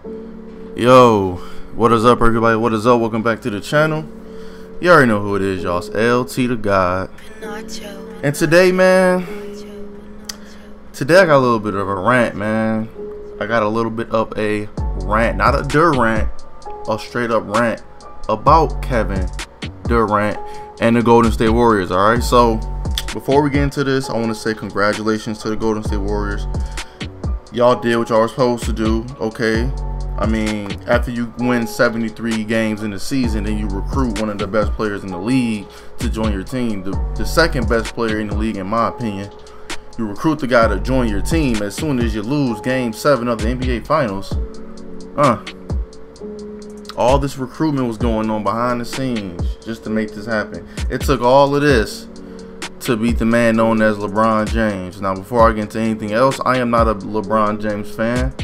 Yo, what is up, everybody? What is up? Welcome back to the channel. You already know who it is, y'all. It's LT DA GAWD. And today, man, I got a little bit of a rant, man. I got a little bit of a rant, not a Durant, a straight up rant about Kevin Durant and the Golden State Warriors. All right, so before we get into this, I want to say congratulations to the Golden State Warriors. Y'all did what y'all were supposed to do, okay? I mean, after you win 73 games in the season, then you recruit one of the best players in the league to join your team. The second best player in the league, in my opinion. You recruit the guy to join your team as soon as you lose Game 7 of the NBA Finals. All this recruitment was going on behind the scenes just to make this happen. It took all of this to beat the man known as LeBron James. Now, before I get into anything else, I am not a LeBron James fan.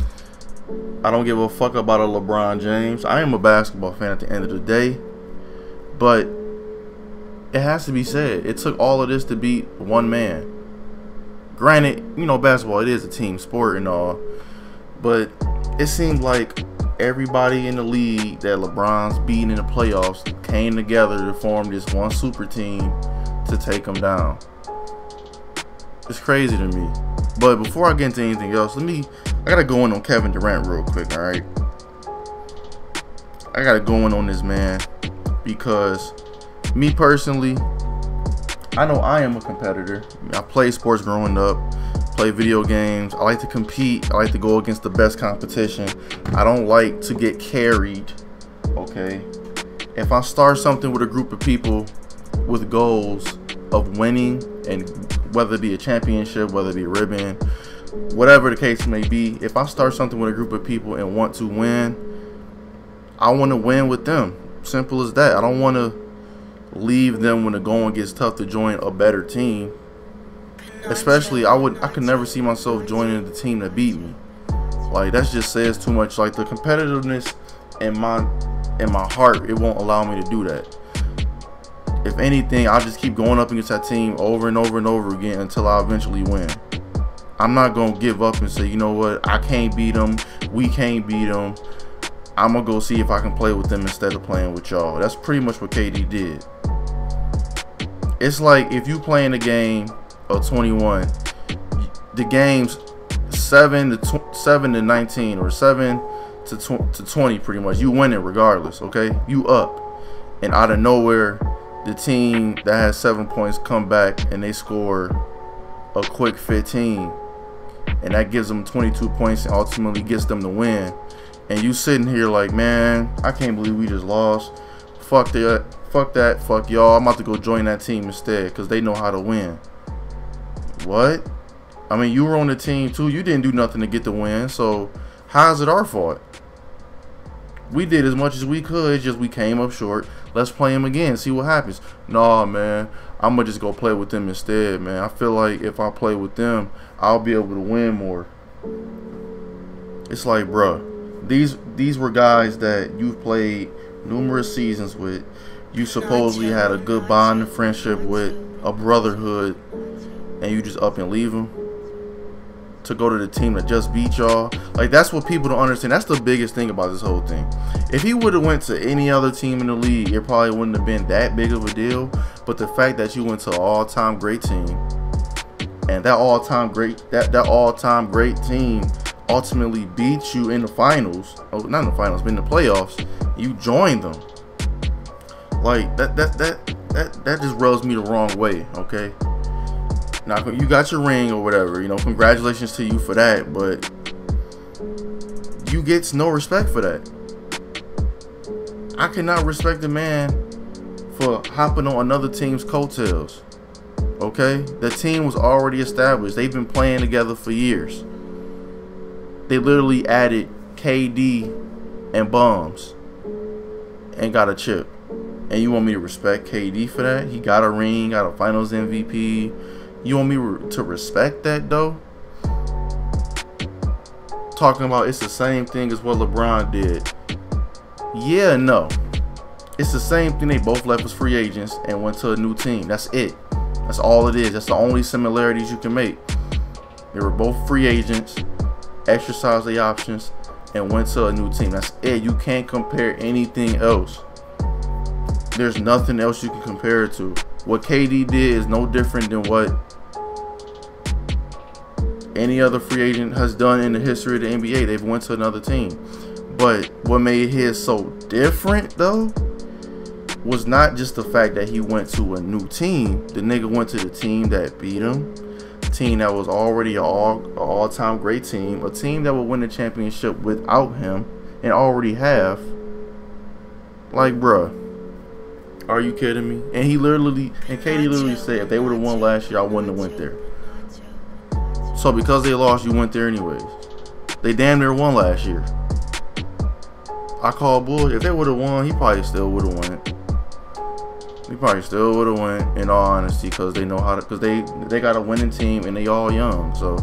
I don't give a fuck about a LeBron James. I am a basketball fan at the end of the day. But it has to be said, it took all of this to beat one man. Granted, you know, basketball, it is a team sport and all. But it seemed like everybody in the league that LeBron's beating in the playoffs came together to form this one super team to take him down. It's crazy to me. But before I get into anything else, I gotta go in on Kevin Durant real quick, alright? I gotta go in on this man because me personally, I know I am a competitor. I played sports growing up, play video games. I like to compete. I like to go against the best competition. I don't like to get carried, okay? If I start something with a group of people with goals of winning, and whether it be a championship, whether it be a ribbon, whatever the case may be, if I start something with a group of people and want to win, I want to win with them. Simple as that. I don't want to leave them when the going gets tough to join a better team. Especially, I could never see myself joining the team that beat me. Like, that just says too much. Like, the competitiveness in my heart, it won't allow me to do that. If anything, I'll just keep going up against that team over and over and over again until I eventually win. I'm not going to give up and say, you know what, I can't beat them, we can't beat them. I'm going to go see if I can play with them instead of playing with y'all. That's pretty much what KD did. It's like if you playing a game of 21, the game's 7 to 19 or 7 to 20 pretty much. You win it regardless, okay? You up. And out of nowhere, the team that has 7 points come back and they score a quick 15. And that gives them 22 points and ultimately gets them to win. And you sitting here like, man, I can't believe we just lost. Fuck that, fuck y'all. I'm about to go join that team instead because they know how to win. What? I mean, you were on the team too. You didn't do nothing to get the win. So how is it our fault? We did as much as we could, just we came up short. Let's play them again, see what happens. Nah, man, I'm going to just go play with them instead, man. I feel like if I play with them, I'll be able to win more. It's like, bruh, these were guys that you've played numerous seasons with. You supposedly had a good bond and friendship with, a brotherhood, and you just up and leave them to go to the team that just beat y'all. Like, that's what people don't understand. That's the biggest thing about this whole thing. If he would have went to any other team in the league, it probably wouldn't have been that big of a deal. But the fact that you went to an all-time great team, and that all-time great team ultimately beat you in the finals, oh, not in the finals, but in the playoffs, you joined them. Like, that just rubs me the wrong way, okay? Now, you got your ring or whatever, you know, congratulations to you for that, but you get no respect for that. I cannot respect a man for hopping on another team's coattails, okay? The team was already established. They've been playing together for years. They literally added KD and Bums and got a chip. And you want me to respect KD for that? He got a ring, got a finals MVP. You want me to respect that, though? Talking about it's the same thing as what LeBron did. Yeah, no. It's the same thing. They both left as free agents and went to a new team. That's it. That's all it is. That's the only similarities you can make. They were both free agents, exercised their options, and went to a new team. That's it. You can't compare anything else. There's nothing else you can compare it to. What KD did is no different than what any other free agent has done in the history of the NBA. They've went to another team. But what made his so different though was not just the fact that he went to a new team. The nigga went to the team that beat him, a team that was already an all-time great team, a team that would win the championship without him and already have. Like, bruh, are you kidding me? And KD literally said, if they would have won last year, I wouldn't have went there. So because they lost, you went there anyways. They damn near won last year. I call bull. If they would have won, he probably still would have won it. He probably still would have won, in all honesty, because they know how to. Because they got a winning team and they all young. So,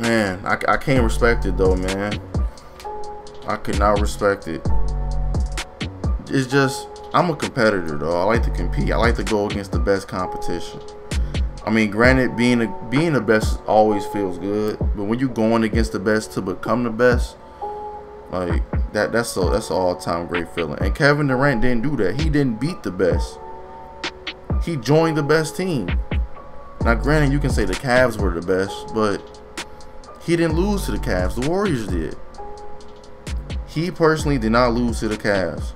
man, I can't respect it though, man. I could not respect it. It's just, I'm a competitor though. I like to compete. I like to go against the best competition. I mean, granted, being the best always feels good, but when you going against the best to become the best, like that's an all-time great feeling. And Kevin Durant didn't do that. He didn't beat the best. He joined the best team. Now, granted, you can say the Cavs were the best, but he didn't lose to the Cavs. The Warriors did. He personally did not lose to the Cavs.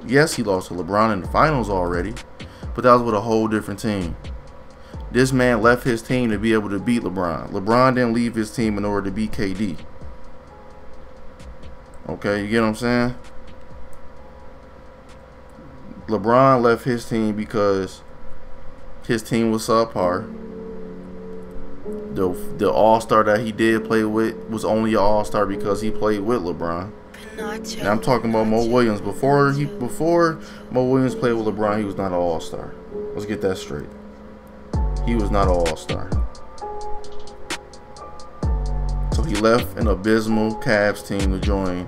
Yes, he lost to LeBron in the finals already, but that was with a whole different team. This man left his team to be able to beat LeBron. LeBron didn't leave his team in order to beat KD. Okay, you get what I'm saying? LeBron left his team because his team was subpar. The all-star that he did play with was only an all-star because he played with LeBron. And I'm talking about Mo Williams. Before Mo Williams played with LeBron, he was not an all-star. Let's get that straight. He was not an all-star. So he left an abysmal Cavs team to join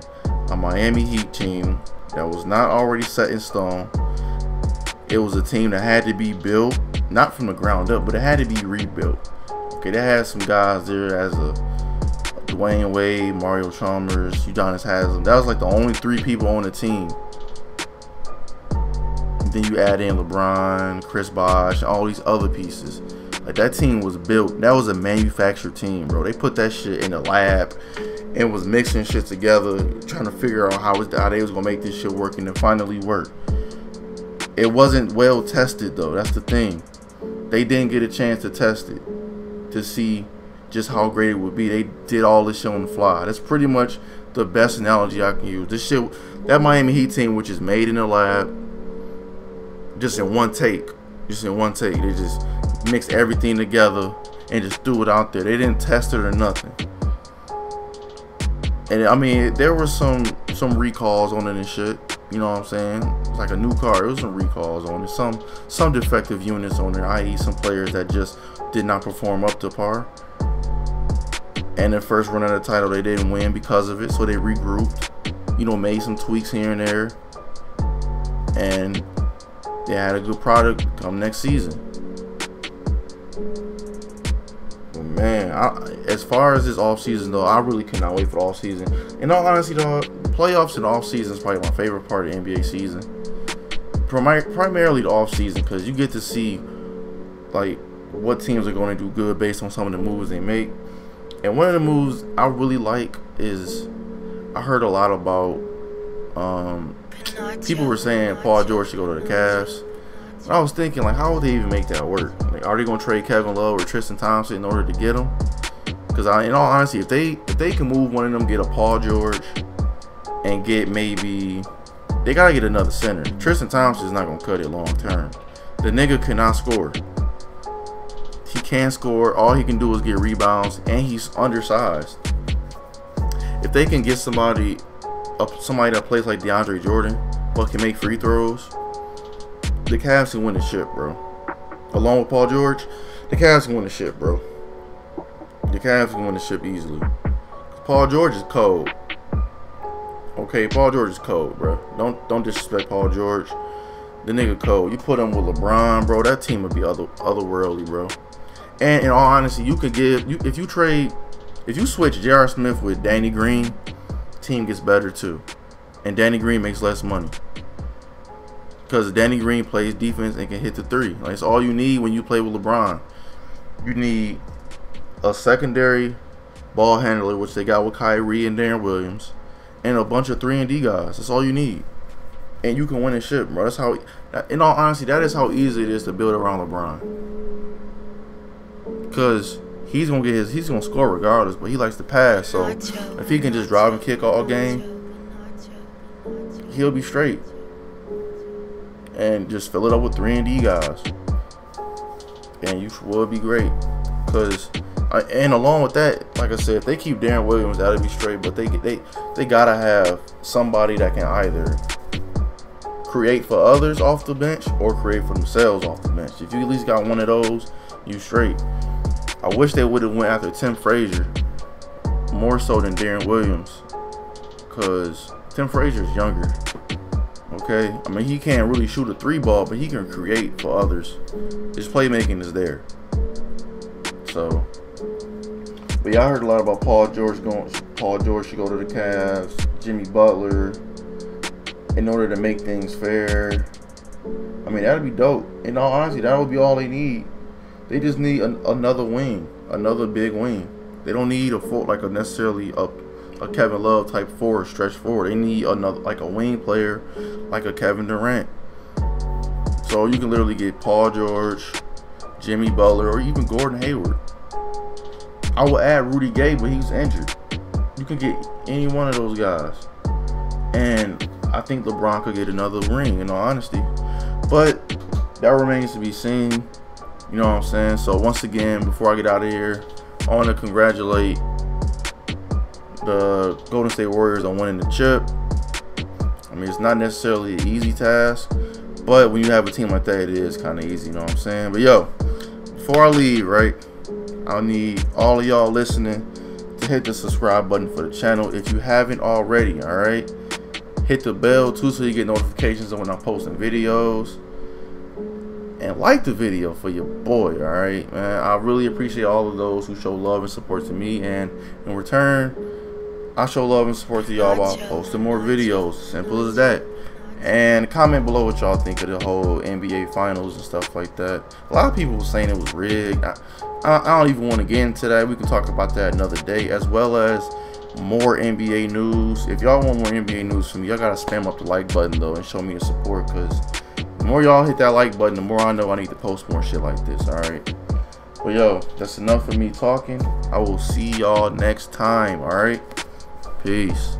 a Miami Heat team that was not already set in stone. It was a team that had to be built, not from the ground up, but it had to be rebuilt. Okay, they had some guys there as a Dwayne Wade, Mario Chalmers, Udonis Haslem. That was like the only 3 people on the team. Then you add in LeBron, Chris Bosh, all these other pieces. Like, that team was built. That was a manufactured team, bro. They put that shit in the lab and was mixing shit together, trying to figure out how they was gonna make this shit work, and it finally worked. It wasn't well tested though. That's the thing. They didn't get a chance to test it to see just how great it would be. They did all this shit on the fly. That's pretty much the best analogy I can use. This shit, that Miami Heat team, which is made in the lab, just in one take. They just mixed everything together and just threw it out there. They didn't test it or nothing. And I mean, there were some recalls on it and shit. You know what I'm saying? It's like a new car. There was some recalls on it. Some defective units on there, i.e. some players that just did not perform up to par. And the first run of the title, they didn't win because of it. So they regrouped, you know, made some tweaks here and there. And they had a good product come next season. But man, as far as this offseason though, I really cannot wait for the offseason. In all honesty though, playoffs and offseason is probably my favorite part of the NBA season. Primarily the offseason, because you get to see like what teams are going to do good based on some of the moves they make. And one of the moves I really like is, I heard a lot about people were saying Paul George should go to the Cavs. And I was thinking, like, how would they even make that work? Like, are they going to trade Kevin Love or Tristan Thompson in order to get him? Because in all honesty, if they can move one of them, get a Paul George, and get maybe, they got to get another center. Tristan Thompson is not going to cut it long term. The nigga cannot score. He can't score. All he can do is get rebounds, and he's undersized. If they can get somebody that plays like DeAndre Jordan, but can make free throws, the Cavs can win the ship, bro. Along with Paul George, the Cavs can win the ship, bro. The Cavs can win the ship easily. Paul George is cold. Okay, Paul George is cold, bro. Don't disrespect Paul George. The nigga cold. You put him with LeBron, bro, that team would be otherworldly, bro. And in all honesty, you could give, if you trade If you switch J.R. Smith with Danny Green, team gets better too. And Danny Green makes less money. Because Danny Green plays defense and can hit the three. Like, it's all you need when you play with LeBron. You need a secondary ball handler, which they got with Kyrie and Darren Williams, and a bunch of 3-and-D guys. That's all you need. And you can win a ship, bro. That's how, in all honesty, that is how easy it is to build around LeBron. Because he's gonna score regardless, but he likes to pass. So if he can just drive and kick all game, he'll be straight. And just fill it up with 3-and-D guys, and you will be great. Because and along with that, like I said, if they keep Darren Williams, that'll be straight. But they gotta have somebody that can either create for others off the bench or create for themselves off the bench. If you at least got one of those, you straight. I wish they would have went after Tim Frazier more so than Darren Williams, because Tim Frazier's younger. Okay, I mean, he can't really shoot a 3-ball, but he can create for others. His playmaking is there. So, but yeah, I heard a lot about Paul George should go to the Cavs, Jimmy Butler, in order to make things fair. I mean, that'd be dope. In all honesty, that would be all they need. They just need another wing, another big wing. They don't need a full, like necessarily a Kevin Love type forward, stretch forward. They need another, like a wing player, like a Kevin Durant. So you can literally get Paul George, Jimmy Butler, or even Gordon Hayward. I would add Rudy Gay, but he's injured. You can get any one of those guys, and I think LeBron could get another ring, in all honesty. But that remains to be seen. You know what I'm saying? So once again, before I get out of here, I want to congratulate the Golden State Warriors on winning the chip. I mean, it's not necessarily an easy task, but when you have a team like that, it is kind of easy, you know what I'm saying? But yo, before I leave, right, I need all of y'all listening to hit the subscribe button for the channel if you haven't already, all right? Hit the bell too so you get notifications of when I'm posting videos. And like the video for your boy, all right, man. I really appreciate all of those who show love and support to me, and in return, I show love and support to y'all by posting more videos. Simple as that. And comment below what y'all think of the whole NBA Finals and stuff like that. A lot of people were saying it was rigged. I don't even want to get into that. We can talk about that another day, as well as more NBA news. If y'all want more NBA news from me, y'all gotta spam up the like button though and show me your support, because the more y'all hit that like button, the more I know I need to post more shit like this, alright? But yo, that's enough of me talking. I will see y'all next time, alright? Peace.